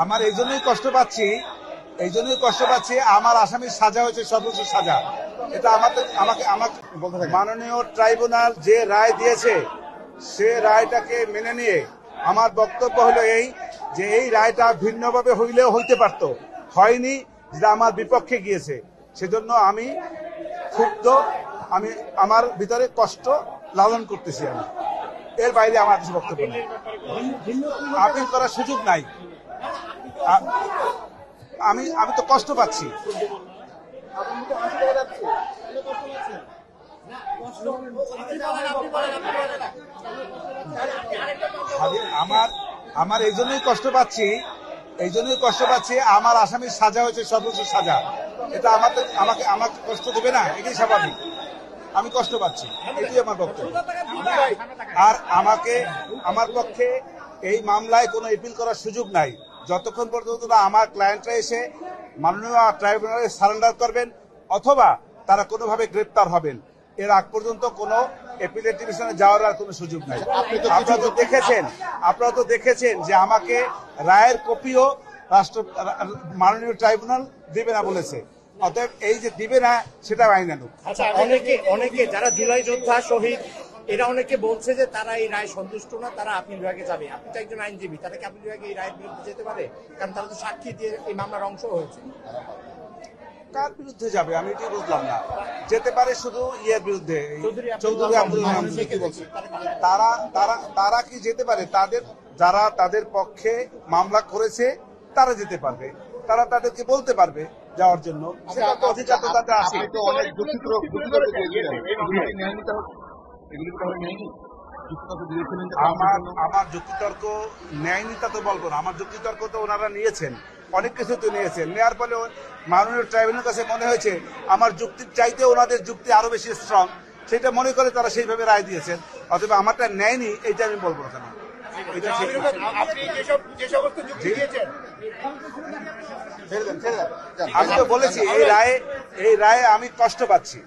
আমার এই জন্যই কষ্ট পাচ্ছি আমার আসামির সাজা হয়েছে সর্বোচ্চ সাজা। এটা আমাকে বলতে থাকে মাননীয় ট্রাইব্যুনাল যে রায় দিয়েছে সে রায়টাকে মেনে নিয়ে আমার বক্তব্য হলো এই যে এই রায়টা ভিন্নভাবে হইলেও হইতে পারত, হয়নি, যেটা আমার বিপক্ষে গিয়েছে। সেজন্য আমি ক্ষুব্ধ, আমি আমার ভিতরে কষ্ট লালন করতেছি। আমি এর বাইরে আমার কিছু বক্তব্য নেই। আপিল করার সুযোগ নাই। আমি তো কষ্ট পাচ্ছি। আমার এই জন্যই কষ্ট পাচ্ছি আমার আসামির সাজা হয়েছে সর্বোচ্চ সাজা। এটা আমাকে কষ্ট দেবে না, এটাই স্বাভাবিক। আমি কষ্ট পাচ্ছি, এটাই আমার বক্তব্য। আর আমার পক্ষে এই মামলায় কোনো এপিল করার সুযোগ নাই যতক্ষণ পর্যন্ত না আমার ক্লায়েন্টরা এসে মাননীয় ট্রাইব্যুনালে সারেন্ডার করবেন অথবা তারা কোনোভাবে গ্রেপ্তার হবেন। এর আগ পর্যন্ত কোনো এপিলেট ডিভিশনে যাওয়ার আর কোনো সুযোগ নাই। আপনারা তো দেখেছেন যে আমাকে রায়ের কপিও মাননীয় ট্রাইব্যুনাল দিবে না বলেছে। অতএব এই যে দিবে না সেটা আইন আনুক। আচ্ছা, অনেকে যারা জুলাই যোদ্ধা শহীদ এরা অনেকে বলছে যে তারা এই রায় সন্তুষ্ট না, তারা আপিল বিভাগে যাবে। আপনি তো একজন আইনজীবী, তারা কি আপিল বিভাগে এই রায়ের বিরুদ্ধে যেতে পারে? কারণ তারা তো সাক্ষী দিয়ে এই মামলার অংশ হয়েছে। কার বিরুদ্ধে যাবে আমি এটি বুঝলাম না। যেতে পারে শুধু ইয়ের বিরুদ্ধে, চৌধুরী আব্দুল রহমান। তারা কি যেতে পারে? যারা তাদের পক্ষে মামলা করেছে তারা যেতে পারবে, তারা তাদেরকে বলতে পারবে যাওয়ার জন্য। সেটা তো অধিকার তো তাদের আছে। আমার যুক্তিতর্ক ন্যায়নীতা তো বলবো না, আমার যুক্তিতর্ক তো ওনারা নিয়েছেন, অনেক কিছু তো নিয়েছেন। নেওয়ার ফলে মাননীয় ট্রাইব্যুনালের কাছে মনে হয়েছে আমার যুক্তির চাইতে ওনাদের যুক্তি আরো বেশি স্ট্রং, সেটা মনে করে তারা সেইভাবে রায় দিয়েছেন। অথবা আমারটা নেয়নি এইটা আমি বলবো না। আমি তো বলেছি এই রায়ে আমি কষ্ট পাচ্ছি।